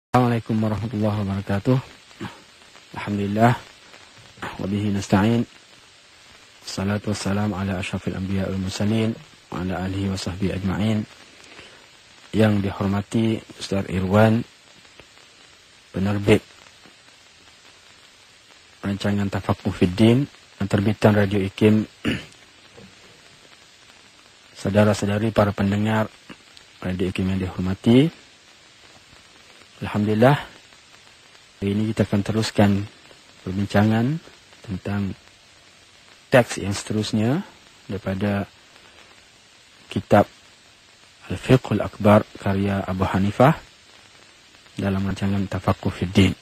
Assalamualaikum warahmatullahi wabarakatuh. Alhamdulillah wa bihi nasta'in. Salatu wassalam ala asyrafil anbiya wal mursalin wa ala alihi wa sahbihi ajma'in. Yang dihormati Ustaz Irwan, penerbit rancangan Tafaqquh Fiddin, terbitan Radio IKIM, saudara-saudari para pendengar Radio IKIM yang dihormati. Alhamdulillah, hari ini kita akan teruskan perbincangan tentang teks yang seterusnya daripada kitab Al-Fiqhul Akbar karya Abu Hanifah dalam rancangan Tafaqquh Fiddin.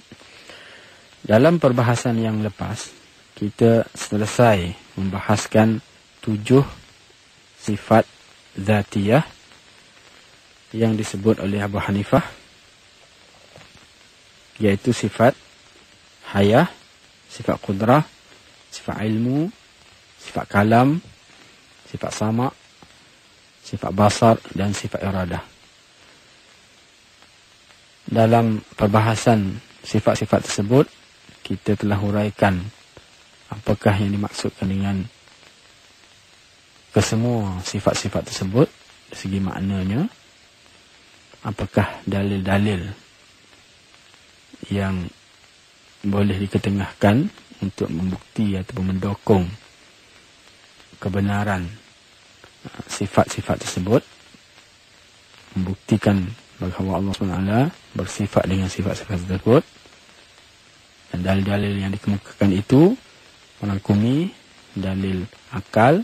Dalam perbahasan yang lepas, kita selesai membahaskan 7 sifat zatiyah yang disebut oleh Abu Hanifah, yaitu sifat hayah, sifat qudrah, sifat ilmu, sifat kalam, sifat sama', sifat basar dan sifat iradah. Dalam perbahasan sifat-sifat tersebut, kita telah huraikan apakah yang dimaksudkan dengan kesemua sifat-sifat tersebut dari segi maknanya, apakah dalil-dalil yang boleh diketengahkan untuk membukti atau mendukung kebenaran sifat-sifat tersebut, membuktikan bahawa Allah SWT bersifat dengan sifat-sifat tersebut. Dan dalil-dalil yang dikemukakan itu merangkumi dalil akal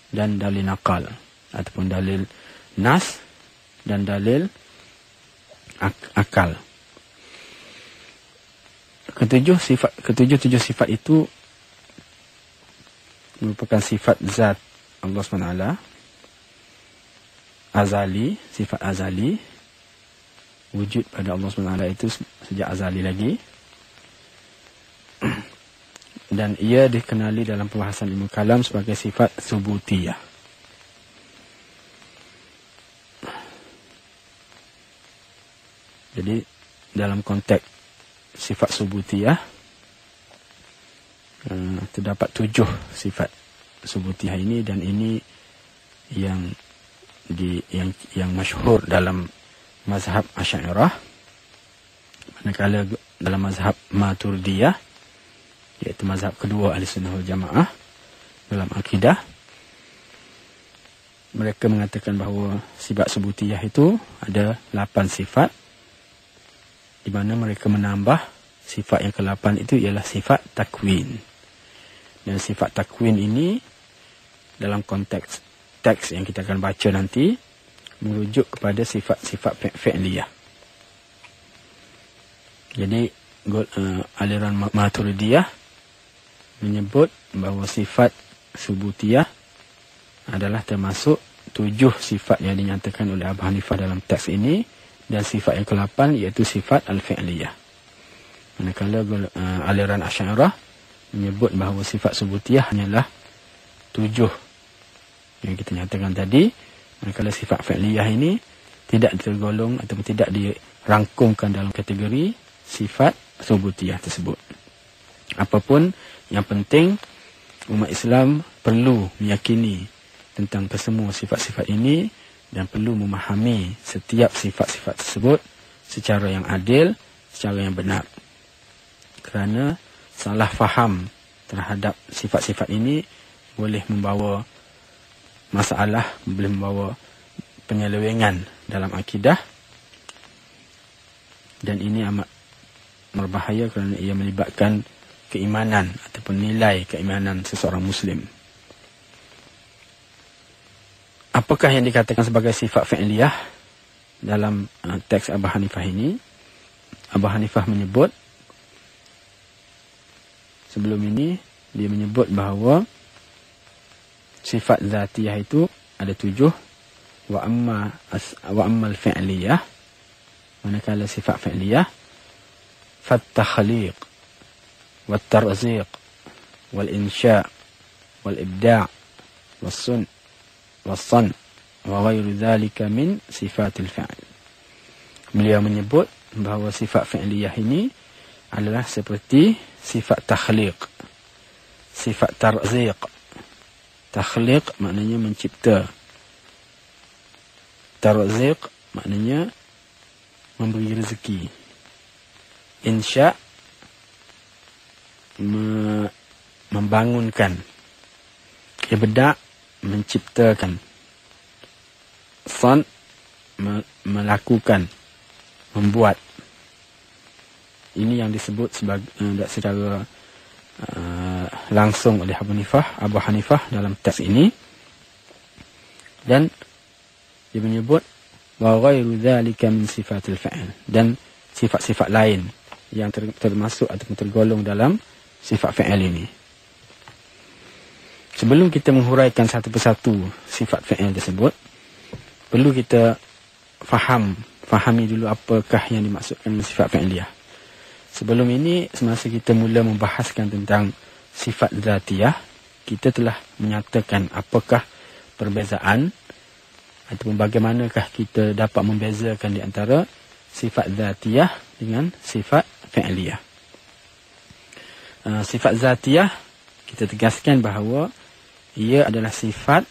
dan dalil nakal, ataupun dalil nas dan dalil akal. Ketujuh sifat itu merupakan sifat zat Allah SWT, azali, sifat azali, wujud pada Allah SWT itu sejak azali lagi, dan ia dikenali dalam perbahasan ilmu kalam sebagai sifat subutiyah. Jadi dalam konteks sifat subutiyah, terdapat 7 sifat subutiyah ini, dan ini yang masyhur dalam mazhab Asy'ariyah. Manakala dalam mazhab Maturidiyah, iaitu mazhab kedua Ahlussunnah wal Jamaah dalam akidah, mereka mengatakan bahawa sifat subutiyah itu ada 8 sifat, di mana mereka menambah sifat yang ke-8 itu ialah sifat takwin. Dan sifat takwin ini dalam konteks teks yang kita akan baca nanti merujuk kepada sifat-sifat fi'liyah. Jadi aliran Maturidiyah menyebut bahawa sifat subutiyah adalah termasuk 7 sifat yang dinyatakan oleh Abu Hanifah dalam teks ini, dan sifat yang ke-8 iaitu sifat al-fi'liyah. Manakala aliran Asy'ariyah menyebut bahawa sifat subutiyah hanyalah 7 yang kita nyatakan tadi. Manakala sifat fi'liyah ini tidak tergolong atau tidak dirangkumkan dalam kategori sifat subutiyah tersebut. Apapun yang penting, umat Islam perlu meyakini tentang kesemua sifat-sifat ini dan perlu memahami setiap sifat-sifat tersebut secara yang adil, secara yang benar. Kerana salah faham terhadap sifat-sifat ini boleh membawa masalah, boleh membawa penyelewengan dalam akidah, dan ini amat berbahaya kerana ia melibatkan keimanan ataupun nilai keimanan seseorang Muslim. Apakah yang dikatakan sebagai sifat fi'liyah dalam teks Abu Hanifah ini? Abu Hanifah menyebut, sebelum ini dia menyebut bahawa sifat zatiyah itu ada 7. Wa amma al-fi'liyah, manakala sifat fi'liyah, fat-takhliq wat-tarziq wal-insya' wal-ibda' was-sun wa ghairu dhalika min sifatil fa'il. Beliau menyebut bahawa sifat fi'liyah ini adalah seperti sifat takhliq, sifat tarziq. Takhliq maknanya mencipta. Tarziq maknanya memberi rezeki. Insya' membangunkan. Ibda' menciptakan. San melakukan, membuat. Ini yang disebut secara langsung oleh Abu Hanifah dalam teks ini. Dan dia menyebut wa ghairu dzalika min sifatil fa'il, dan sifat-sifat lain yang termasuk ataupun tergolong dalam sifat fa'il ini. Sebelum kita menghuraikan satu persatu sifat fa'il tersebut, perlu kita fahami dulu apakah yang dimaksudkan dengan sifat fi'liyah. Sebelum ini, semasa kita mula membahaskan tentang sifat zatiyah, kita telah menyatakan apakah perbezaan ataupun bagaimanakah kita dapat membezakan di antara sifat zatiyah dengan sifat fi'liyah. Sifat zatiyah, kita tegaskan bahawa ia adalah sifat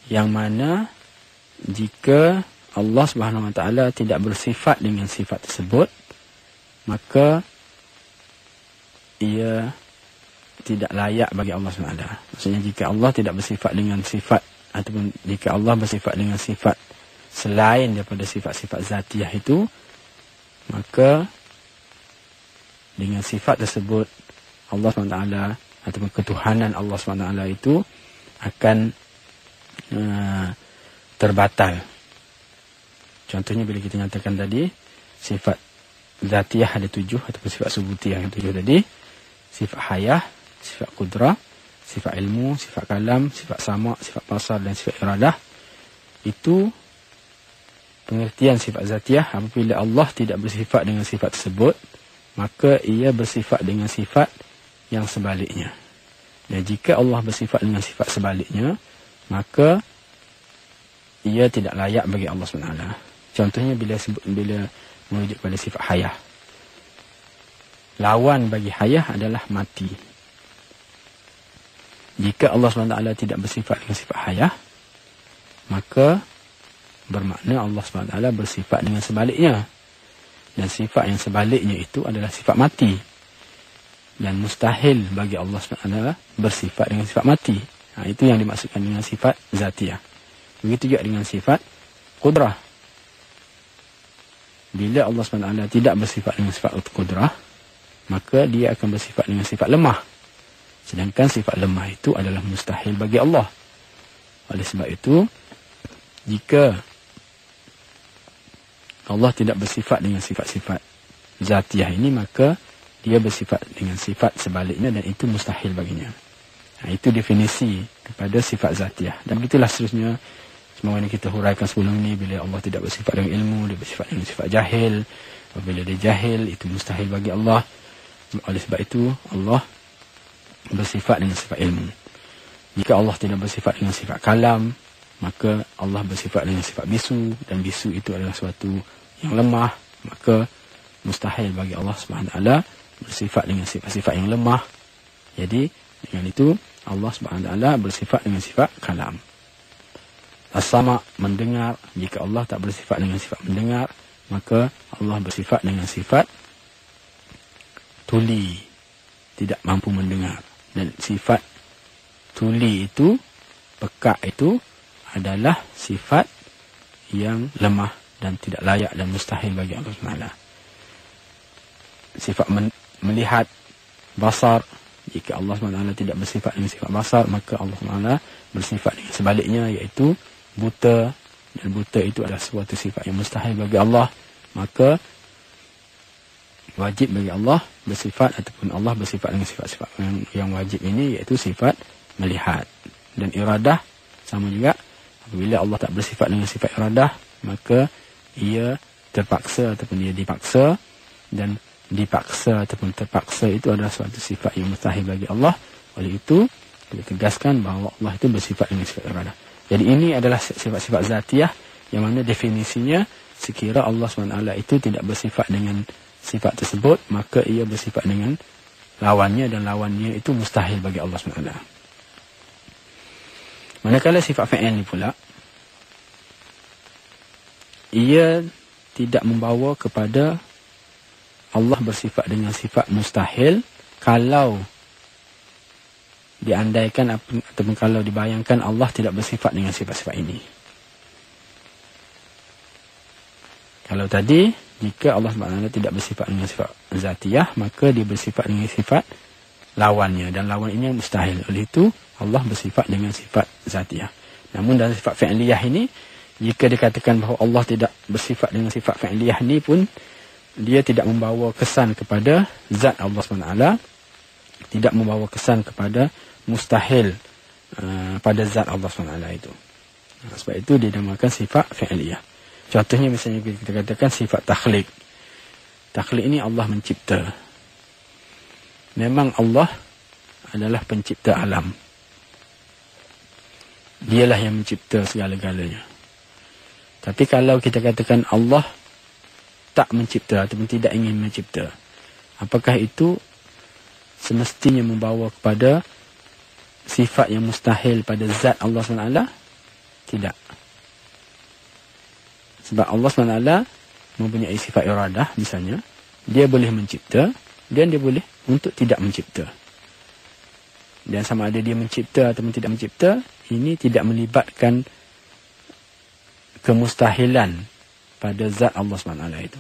yang mana jika Allah Subhanahu Wa Taala tidak bersifat dengan sifat tersebut, maka ia tidak layak bagi Allah SWT. Maksudnya jika Allah tidak bersifat dengan sifat, ataupun jika Allah bersifat dengan sifat selain daripada sifat-sifat zatiyah itu, maka dengan sifat tersebut Allah SWT ataupun ketuhanan Allah SWT itu akan terbatal. Contohnya bila kita nyatakan tadi sifat zatiyah ada 7 ataupun sifat subutiyah yang 7 tadi, sifat hayah, sifat qudrah, sifat ilmu, sifat kalam, sifat sama', sifat basar dan sifat iradah. Itu pengertian sifat zatiyah. Apabila Allah tidak bersifat dengan sifat tersebut, maka ia bersifat dengan sifat yang sebaliknya. Dan jika Allah bersifat dengan sifat sebaliknya, maka ia tidak layak bagi Allah SWT. Contohnya bila merujuk pada sifat hayah. Lawan bagi hayah adalah mati. Jika Allah SWT tidak bersifat dengan sifat hayah, maka bermakna Allah SWT bersifat dengan sebaliknya. Dan sifat yang sebaliknya itu adalah sifat mati. Dan mustahil bagi Allah SWT bersifat dengan sifat mati. Itu yang dimaksudkan dengan sifat zatiyah. Begitu juga dengan sifat qudrah. Bila Allah SWT tidak bersifat dengan sifat qudrah, maka dia akan bersifat dengan sifat lemah. Sedangkan sifat lemah itu adalah mustahil bagi Allah. Oleh sebab itu, jika Allah tidak bersifat dengan sifat-sifat zatiyah ini, maka dia bersifat dengan sifat sebaliknya dan itu mustahil baginya. Itu definisi kepada sifat zatiyah. Dan begitulah seterusnya. Semua yang kita huraikan sebelum ini, bila Allah tidak bersifat dengan ilmu, dia bersifat dengan sifat jahil. Apabila dia jahil, itu mustahil bagi Allah. Oleh sebab itu, Allah bersifat dengan sifat ilmu. Jika Allah tidak bersifat dengan sifat kalam, maka Allah bersifat dengan sifat bisu. Dan bisu itu adalah suatu yang lemah. Maka mustahil bagi Allah SWT bersifat dengan sifat-sifat yang lemah. Jadi, dengan itu, Allah SWT bersifat dengan sifat kalam. As-sama' mendengar. Jika Allah tak bersifat dengan sifat mendengar, maka Allah bersifat dengan sifat tuli, tidak mampu mendengar. Dan sifat tuli itu, pekak itu adalah sifat yang lemah dan tidak layak dan mustahil bagi Allah SWT. Sifat melihat, basar. Jika Allah SWT tidak bersifat dengan sifat basar, maka Allah SWT bersifat dengan sebaliknya, iaitu buta. Dan buta itu adalah suatu sifat yang mustahil bagi Allah. Maka wajib bagi Allah bersifat, ataupun Allah bersifat dengan sifat-sifat yang wajib ini, iaitu sifat melihat. Dan iradah sama juga. Apabila Allah tak bersifat dengan sifat iradah, maka ia terpaksa ataupun ia dipaksa. Dan dipaksa ataupun terpaksa itu adalah suatu sifat yang mustahil bagi Allah. Oleh itu, kita tegaskan bahawa Allah itu bersifat dengan sifat iradah. Jadi ini adalah sifat-sifat zatiyah, yang mana definisinya sekira Allah SWT itu tidak bersifat dengan sifat tersebut, maka ia bersifat dengan lawannya, dan lawannya itu mustahil bagi Allah SWT. Manakala sifat fi'il ni pula, ia tidak membawa kepada Allah bersifat dengan sifat mustahil kalau diandaikan ataupun kalau dibayangkan Allah tidak bersifat dengan sifat-sifat ini. Kalau tadi, jika Allah SWT tidak bersifat dengan sifat zatiyah, maka dia bersifat dengan sifat lawannya, dan lawan ini mustahil. Oleh itu, Allah bersifat dengan sifat zatiyah. Namun dalam sifat fi'liyah ini, jika dikatakan bahawa Allah tidak bersifat dengan sifat fi'liyah ini pun, dia tidak membawa kesan kepada zat Allah SWT, tidak membawa kesan kepada mustahil pada zat Allah SWT itu. Sebab itu dinamakan sifat fi'liyah. Contohnya misalnya kita katakan sifat takhliq. Takhliq ini Allah mencipta. Memang Allah adalah pencipta alam. Dialah yang mencipta segala-galanya. Tapi kalau kita katakan Allah tak mencipta ataupun tidak ingin mencipta, apakah itu semestinya membawa kepada sifat yang mustahil pada zat Allah SWT? Tidak. Sebab Allah SWT mempunyai sifat iradah, misalnya, dia boleh mencipta dan dia boleh untuk tidak mencipta. Dan sama ada dia mencipta ataupun tidak mencipta, ini tidak melibatkan kemustahilan pada zat Allah SWT itu.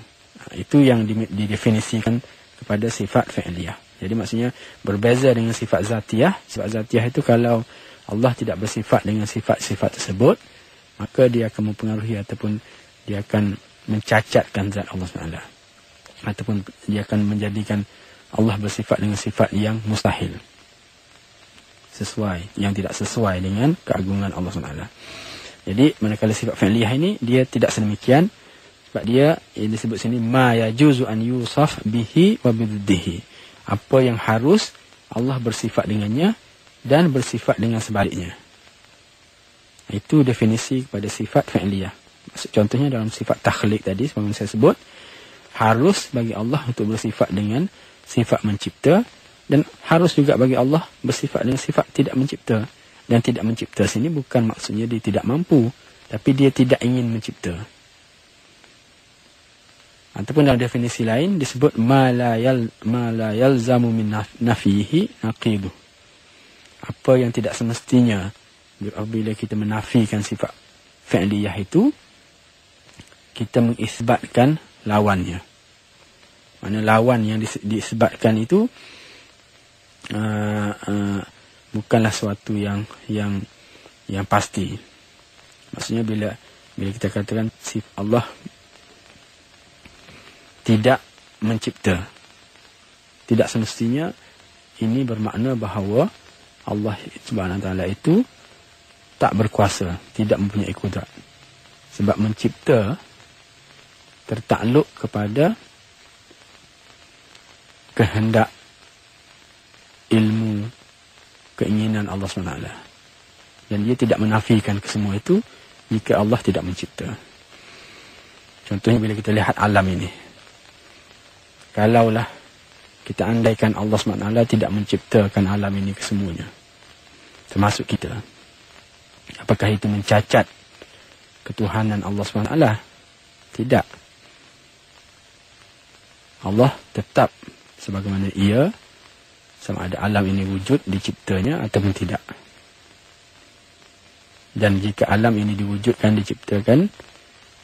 Itu yang didefinisikan kepada sifat fi'liyah. Jadi maksudnya berbeza dengan sifat zatiyah. Sifat zatiyah itu kalau Allah tidak bersifat dengan sifat-sifat tersebut, maka dia akan mempengaruhi ataupun dia akan mencacatkan zat Allah SWT. Ataupun dia akan menjadikan Allah bersifat dengan sifat yang mustahil. Yang tidak sesuai dengan keagungan Allah SWT. Jadi manakala sifat fi'liyah ini, dia tidak sedemikian. Sebab dia yang disebut sini, ma yajuzu an yusaf bihi wa biddihi. Apa yang harus Allah bersifat dengannya dan bersifat dengan sebaliknya. Itu definisi kepada sifat fi'liyah. Contohnya dalam sifat takhliq tadi, sebagaimana saya sebut, harus bagi Allah untuk bersifat dengan sifat mencipta, dan harus juga bagi Allah bersifat dengan sifat tidak mencipta. Dan tidak mencipta sini bukan maksudnya dia tidak mampu, tapi dia tidak ingin mencipta. Ataupun dalam definisi lain disebut ma la yalzamu min nafihi naqidu. Apa yang tidak semestinya bila kita menafikan sifat fi'liyah itu, kita mengisbatkan lawannya. Mana lawan yang disebabkan itu bukanlah suatu yang pasti. Maksudnya bila kita katakan sifat Allah tidak mencipta, tidak semestinya ini bermakna bahawa Allah Subhanahu Wa Taala itu tak berkuasa, tidak mempunyai kudrat. Sebab mencipta tertakluk kepada kehendak, ilmu, keinginan Allah SWT. Dan dia tidak menafikan kesemua itu jika Allah tidak mencipta. Contohnya bila kita lihat alam ini. Kalaulah kita andaikan Allah SWT tidak menciptakan alam ini kesemuanya, termasuk kita, apakah itu mencacat ketuhanan Allah SWT? Tidak. Allah tetap sebagaimana ia, sama ada alam ini wujud diciptanya ataupun tidak. Dan jika alam ini diwujudkan, diciptakan,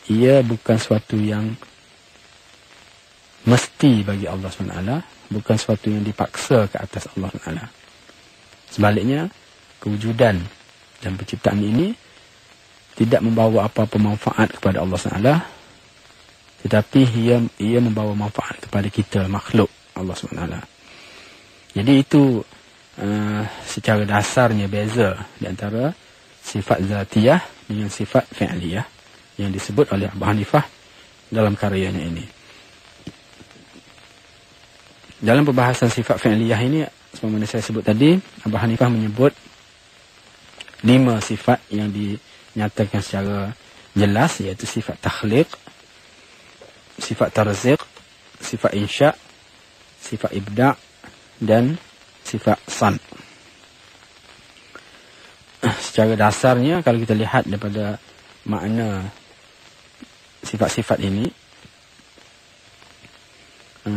ia bukan suatu yang mesti bagi Allah SWT, bukan suatu yang dipaksa ke atas Allah SWT. Sebaliknya, kewujudan dan penciptaan ini tidak membawa apa-apa manfaat kepada Allah SWT, tetapi ia membawa manfaat kepada kita, makhluk Allah SWT. Jadi itu secara dasarnya beza di antara sifat zatiyah dengan sifat fi'liyah yang disebut oleh Abu Hanifah dalam karyanya ini. Dalam pembahasan sifat fi'liyah ini, sebagaimana saya sebut tadi, Abu Hanifah menyebut 5 sifat yang dinyatakan secara jelas, iaitu sifat takhliq, sifat tarziq, sifat insya, sifat ibda' dan sifat san. Secara dasarnya kalau kita lihat daripada makna sifat-sifat ini,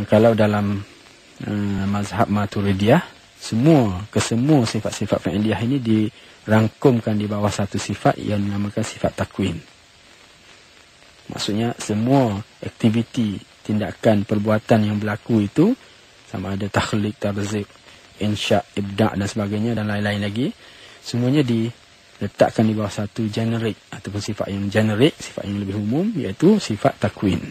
kalau dalam mazhab Maturidiyah, kesemua sifat-sifat fi'liyah ini dirangkumkan di bawah satu sifat yang dinamakan sifat takwin. Maksudnya semua aktiviti, tindakan, perbuatan yang berlaku itu, sama ada takhliq, tarziq, insya, ibda' dan sebagainya dan lain-lain lagi, semuanya diletakkan di bawah satu generik ataupun sifat yang generik, sifat yang lebih umum, iaitu sifat takwin.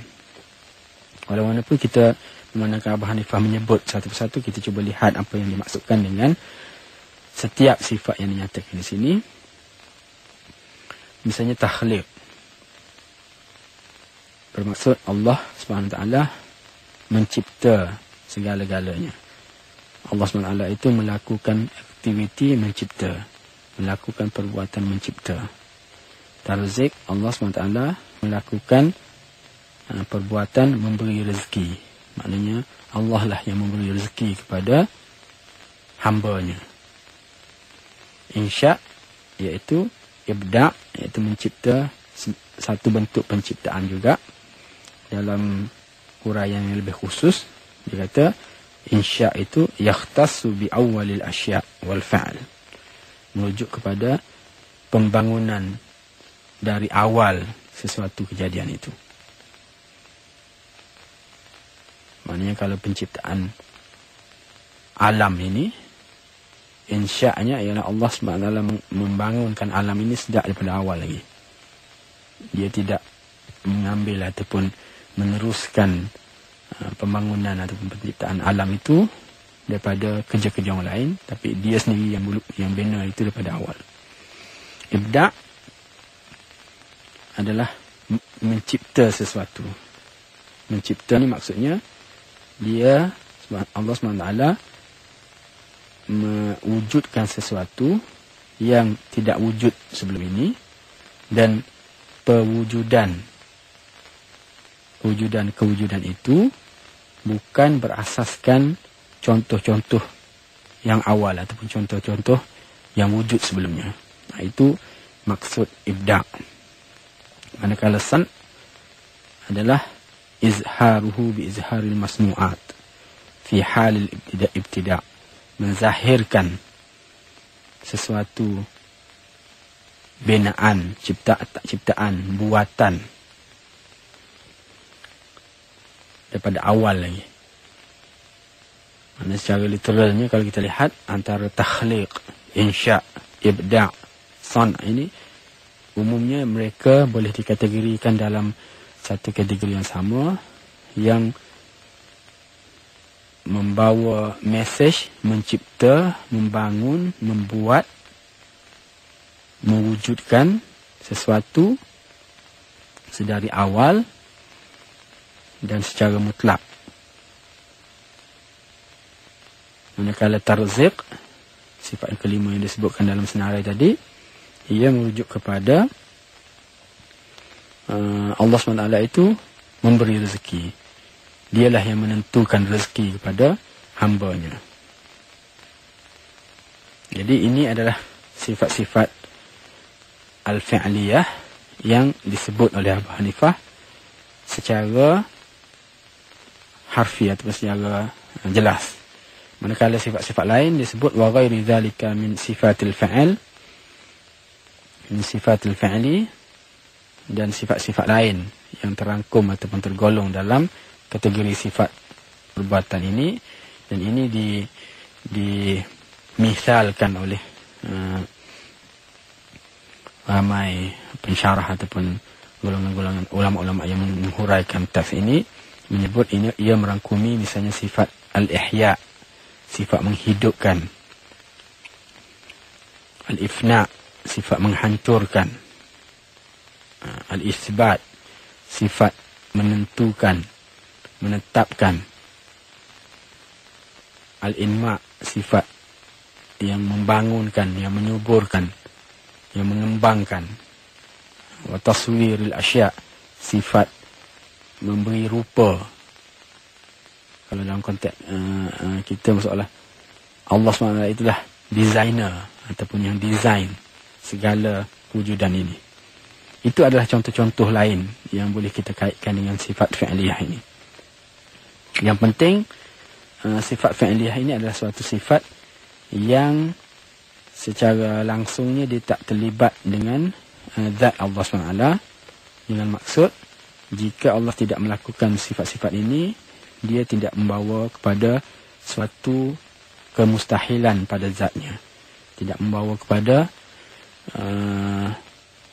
Walaupun kita memandangkan Abu Hanifah menyebut satu persatu, kita cuba lihat apa yang dimaksudkan dengan setiap sifat yang dinyatakan di sini. Misalnya takhliq, bermaksud Allah SWT mencipta segala-galanya. Allah SWT itu melakukan aktiviti mencipta, melakukan perbuatan mencipta. Tarzik, Allah SWT melakukan perbuatan memberi rezeki. Maknanya Allah lah yang memberi rezeki kepada hamba-Nya. Insya, iaitu ibda', iaitu mencipta, satu bentuk penciptaan juga. Dalam huraian yang lebih khusus, dia kata insya itu yakhtassu bi awwalil asya' wal fa'al, merujuk kepada pembangunan dari awal sesuatu kejadian itu. Maknanya kalau penciptaan alam ini, insya-nya ialah Allah SWT membangunkan alam ini sejak daripada awal lagi. Dia tidak mengambil ataupun meneruskan pembangunan ataupun penciptaan alam itu daripada kerja-kerja orang lain, tapi dia sendiri yang bina itu daripada awal. Ibda' adalah mencipta sesuatu. Mencipta ni maksudnya dia, Allah SWT mewujudkan sesuatu yang tidak wujud sebelum ini, dan kewujudan itu bukan berasaskan contoh-contoh yang awal ataupun contoh-contoh yang wujud sebelumnya. Nah, itu maksud ibda'. Manakala san adalah izharuhu bi izharil masnu'at fi halil ibtida', menzahirkan sesuatu binaan, ciptaan, buatan daripada awal lagi. Maksudnya secara literalnya kalau kita lihat antara takhliq, insya, ibda', san ini umumnya mereka boleh dikategorikan dalam satu kategori yang sama, yang membawa mesej, mencipta, membangun, membuat, mewujudkan sesuatu sedari awal dan secara mutlak. Manakala tarziq, sifat yang kelima yang disebutkan dalam senarai tadi, ia merujuk kepada Allah SWT itu memberi rezeki. Dialah yang menentukan rezeki kepada hamba-Nya. Jadi ini adalah sifat-sifat al-fi'liyah yang disebut oleh Abu Hanifah secara harfi atau secara jelas. Manakala sifat-sifat lain disebut wa ghairi dzalika min sifatil fa'il, min sifatil fi'li, dan sifat-sifat lain yang terangkum ataupun tergolong dalam kategori sifat perbuatan ini. Dan ini dimisalkan oleh ramai pensyarah ataupun golongan-golongan ulama-ulama yang menghuraikan teks ini, menyebut ini ia merangkumi misalnya sifat al-ihya, sifat menghidupkan, al-ifna, sifat menghancurkan, al-isbat, sifat menentukan, menetapkan, al-inma, sifat yang membangunkan, yang menyuburkan, yang mengembangkan, wa taswiril asya, sifat memberi rupa. Kalau dalam konteks kita masalah Allah SWT itulah designer ataupun yang design segala wujudan ini. Itu adalah contoh-contoh lain yang boleh kita kaitkan dengan sifat fi'liyah ini. Yang penting sifat fi'liyah ini adalah suatu sifat yang secara langsungnya dia tak terlibat dengan zat Allah SWT, dengan maksud jika Allah tidak melakukan sifat-sifat ini, dia tidak membawa kepada suatu kemustahilan pada zatnya, tidak membawa kepada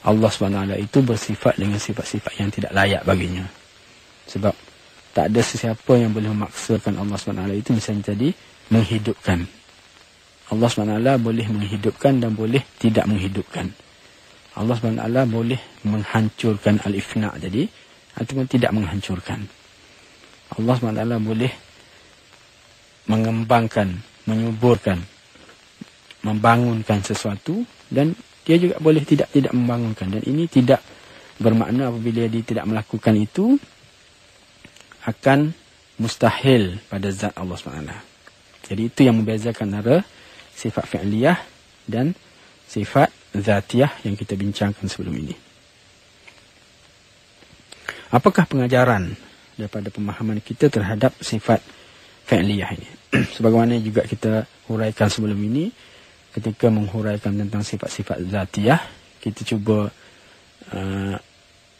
Allah SWT itu bersifat dengan sifat-sifat yang tidak layak baginya. Sebab tak ada sesiapa yang boleh memaksakan Allah SWT itu misalnya tadi menghidupkan. Allah SWT boleh menghidupkan dan boleh tidak menghidupkan. Allah SWT boleh menghancurkan al-ifna' tadi ataupun tidak menghancurkan. Allah SWT boleh mengembangkan, menyuburkan, membangunkan sesuatu, dan dia juga boleh tidak membangunkan. Dan ini tidak bermakna apabila dia tidak melakukan itu akan mustahil pada zat Allah SWT. Jadi itu yang membezakan antara sifat fi'liyah dan sifat zatiyah yang kita bincangkan sebelum ini. Apakah pengajaran daripada pemahaman kita terhadap sifat fi'liyah ini? Sebagaimana juga kita huraikan sebelum ini, ketika menghuraikan tentang sifat-sifat zatiyah, kita cuba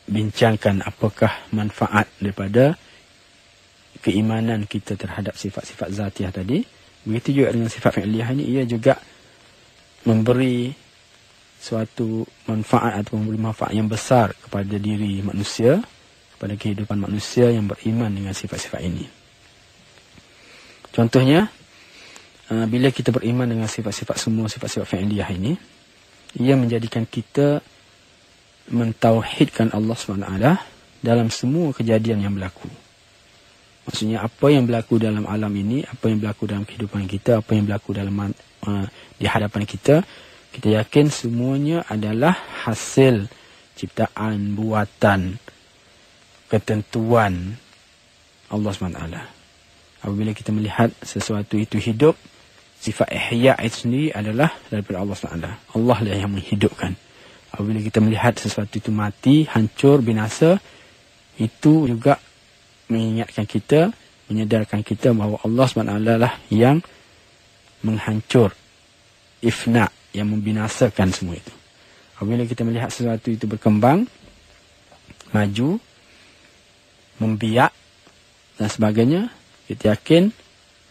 bincangkan apakah manfaat daripada keimanan kita terhadap sifat-sifat zatiyah tadi. Begitu juga dengan sifat fi'liyah ini, ia juga memberi suatu manfaat atau memberi manfaat yang besar kepada diri manusia, kepada kehidupan manusia yang beriman dengan sifat-sifat ini. Contohnya, bila kita beriman dengan sifat-sifat semua sifat-sifat fi'liyah ini, ia menjadikan kita mentauhidkan Allah SWT dalam semua kejadian yang berlaku. Maksudnya apa yang berlaku dalam alam ini, apa yang berlaku dalam kehidupan kita, apa yang berlaku dalam di hadapan kita, kita yakin semuanya adalah hasil ciptaan, buatan, ketentuan Allah SWT. Apabila kita melihat sesuatu itu hidup, sifat ihya itu sendiri adalah daripada Allah SWT. Allah lah yang menghidupkan. Apabila kita melihat sesuatu itu mati, hancur, binasa, itu juga mengingatkan kita, menyedarkan kita bahawa Allah SWT lah yang menghancur, ifna, yang membinasakan semua itu. Apabila kita melihat sesuatu itu berkembang, maju, membiak dan sebagainya, kita yakin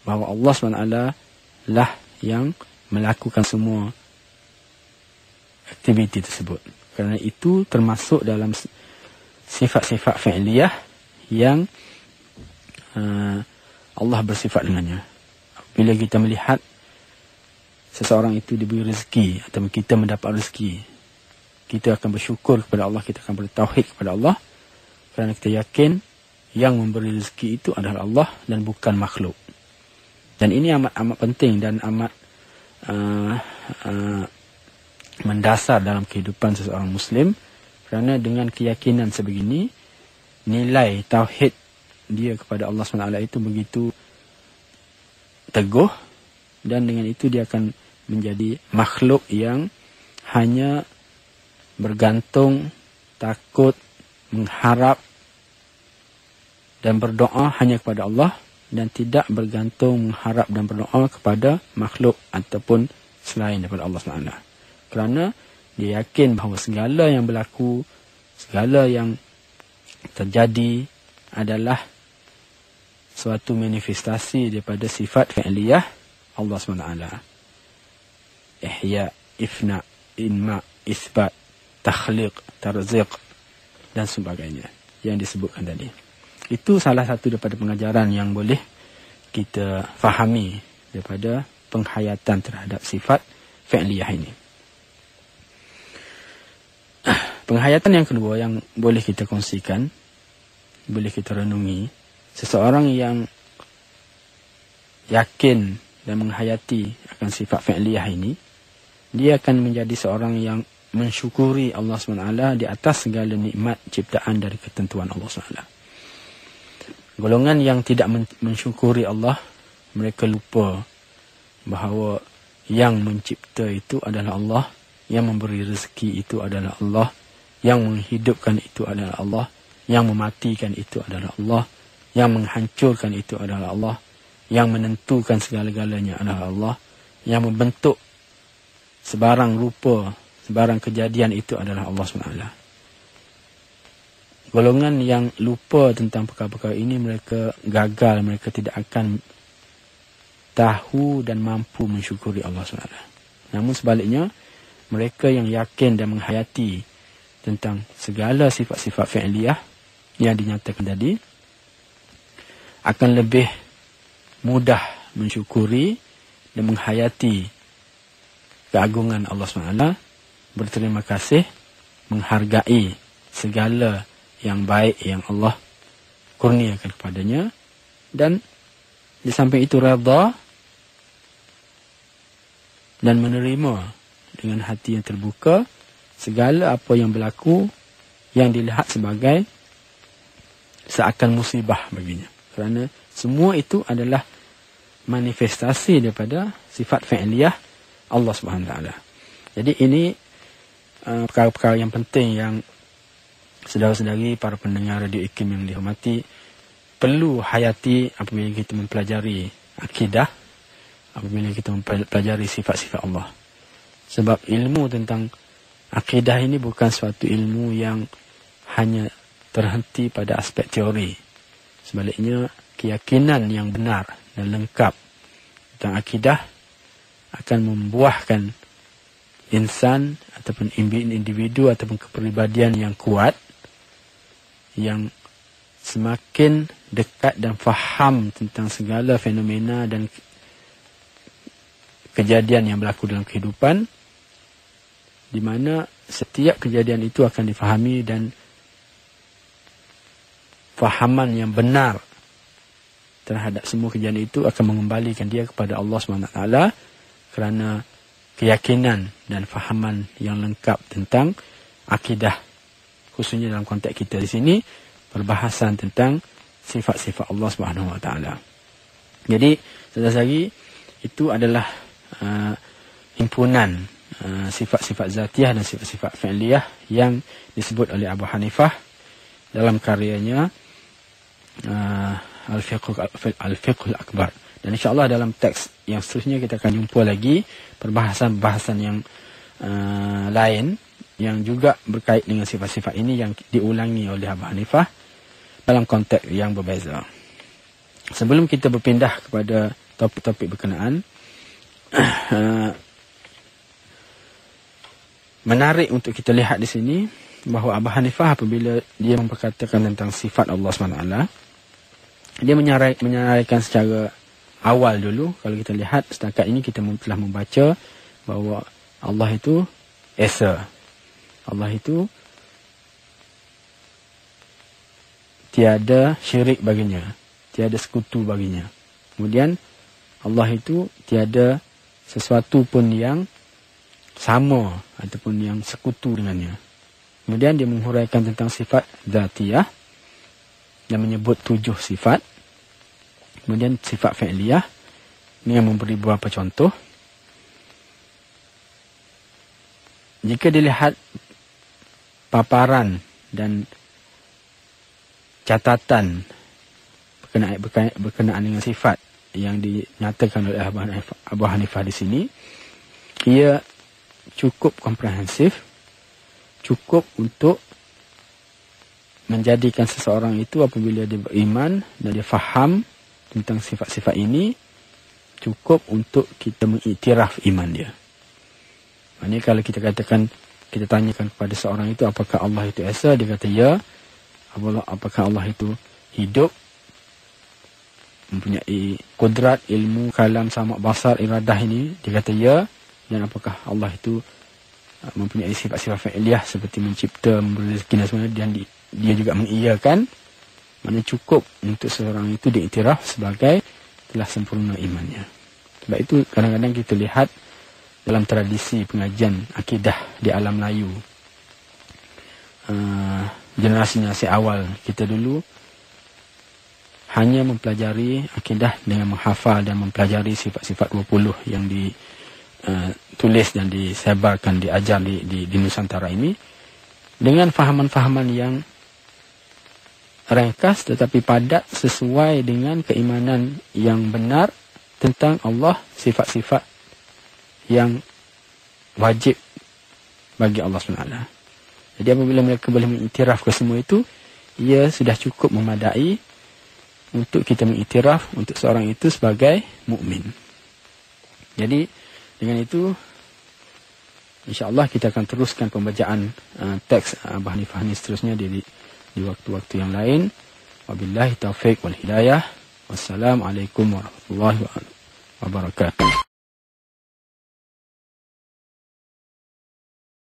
bahawa Allah SWT lah yang melakukan semua aktiviti tersebut. Kerana itu termasuk dalam sifat-sifat fi'liyah yang Allah bersifat dengannya. Bila kita melihat seseorang itu diberi rezeki atau kita mendapat rezeki, kita akan bersyukur kepada Allah, kita akan bertauhid kepada Allah, kerana kita yakin yang memberi rezeki itu adalah Allah dan bukan makhluk. Dan ini amat penting dan amat mendasar dalam kehidupan seseorang Muslim, kerana dengan keyakinan sebegini, nilai tauhid dia kepada Allah SWT itu begitu teguh, dan dengan itu dia akan menjadi makhluk yang hanya bergantung, takut, mengharap dan berdoa hanya kepada Allah, dan tidak bergantung, mengharap dan berdoa kepada makhluk ataupun selain daripada Allah SWT. Kerana dia yakin bahawa segala yang berlaku, segala yang terjadi adalah suatu manifestasi daripada sifat fi'liyah Allah SWT. Ihya, ifna, inma, isbat, takhliq, tarziq dan sebagainya yang disebutkan tadi. Itu salah satu daripada pengajaran yang boleh kita fahami daripada penghayatan terhadap sifat fi'liyah ini. Penghayatan yang kedua yang boleh kita kongsikan, boleh kita renungi, seseorang yang yakin dan menghayati akan sifat fi'liyah ini, dia akan menjadi seorang yang mensyukuri Allah SWT di atas segala nikmat ciptaan dari ketentuan Allah SWT. Golongan yang tidak mensyukuri Allah, mereka lupa bahawa yang mencipta itu adalah Allah, yang memberi rezeki itu adalah Allah, yang menghidupkan itu adalah Allah, yang mematikan itu adalah Allah, yang menghancurkan itu adalah Allah, yang menentukan segala-galanya adalah Allah, yang membentuk sebarang rupa, sebarang kejadian itu adalah Allah SWT. Golongan yang lupa tentang perkara-perkara ini, mereka gagal, mereka tidak akan tahu dan mampu mensyukuri Allah SWT. Namun sebaliknya, mereka yang yakin dan menghayati tentang segala sifat-sifat fi'liyah yang dinyatakan tadi, akan lebih mudah mensyukuri dan menghayati keagungan Allah SWT, berterima kasih, menghargai segala yang baik yang Allah kurniakan kepadanya, dan di samping itu redha dan menerima dengan hati yang terbuka segala apa yang berlaku yang dilihat sebagai seakan musibah baginya, kerana semua itu adalah manifestasi daripada sifat fi'liyah Allah SWT. Jadi ini perkara-perkara yang penting yang saudara-saudari, para pendengar Radio IKIM yang dihormati, perlu hayati apabila kita mempelajari akidah, apabila kita mempelajari sifat-sifat Allah. Sebab ilmu tentang akidah ini bukan suatu ilmu yang hanya terhenti pada aspek teori. Sebaliknya, keyakinan yang benar dan lengkap tentang akidah akan membuahkan insan ataupun individu ataupun kepribadian yang kuat, yang semakin dekat dan faham tentang segala fenomena dan kejadian yang berlaku dalam kehidupan, di mana setiap kejadian itu akan difahami dan fahaman yang benar terhadap semua kejadian itu akan mengembalikan dia kepada Allah SWT, kerana keyakinan dan fahaman yang lengkap tentang akidah, khususnya dalam konteks kita di sini, perbahasan tentang sifat-sifat Allah SWT. Jadi, saudara-saudari, itu adalah himpunan sifat-sifat zatiyah dan sifat-sifat fi'liyah yang disebut oleh Abu Hanifah dalam karyanya Al-Fiqhul Akbar. Dan insyaAllah dalam teks yang seterusnya kita akan jumpa lagi perbahasan-perbahasan yang lain yang juga berkait dengan sifat-sifat ini yang diulangi oleh Abu Hanifah dalam konteks yang berbeza. Sebelum kita berpindah kepada topik-topik berkenaan, menarik untuk kita lihat di sini bahawa Abu Hanifah apabila dia memperkatakan tentang sifat Allah SWT, dia menyarankan secara awal dulu. Kalau kita lihat setakat ini kita telah membaca bahawa Allah itu Esa, Allah itu tiada syirik baginya, tiada sekutu baginya. Kemudian Allah itu tiada sesuatu pun yang sama ataupun yang sekutu dengannya. Kemudian dia menghuraikan tentang sifat zatiyah dan menyebut 7 sifat. Kemudian sifat fi'liyah dengan memberi beberapa contoh. Jika dilihat paparan dan catatan berkenaan dengan sifat yang dinyatakan oleh Abu Hanifah di sini, ia cukup komprehensif, cukup untuk menjadikan seseorang itu apabila dia beriman dan dia faham tentang sifat-sifat ini, cukup untuk kita mengiktiraf iman dia. Maksudnya kalau kita katakan, kita tanyakan kepada seorang itu apakah Allah itu Esa, dia kata ya. Apakah Allah itu hidup, mempunyai kudrat, ilmu, kalam, sama, basar, iradah ini, dia kata ya. Dan apakah Allah itu mempunyai sifat-sifat fi'liyah seperti mencipta, memberi rezeki dan sebagainya, dan dia juga mengiyakan. Mana cukup untuk seorang itu diiktiraf sebagai telah sempurna imannya. Sebab itu kadang-kadang kita lihat dalam tradisi pengajian akidah di alam Melayu, generasi awal kita dulu hanya mempelajari akidah dengan menghafal dan mempelajari sifat-sifat 20 yang ditulis dan disebarkan, diajar di Nusantara ini, dengan fahaman-fahaman yang ringkas tetapi padat sesuai dengan keimanan yang benar tentang Allah, sifat-sifat yang wajib bagi Allah SWT. Jadi apabila mereka boleh mengiktiraf ke semua itu, ia sudah cukup memadai untuk kita mengiktiraf untuk seorang itu sebagai mukmin. Jadi dengan itu, insya-Allah kita akan teruskan pembacaan teks Abah Hanifah ini seterusnya di waktu-waktu yang lain. Wabillahi taufiq wal hidayah. Wassalamualaikum warahmatullahi wabarakatuh.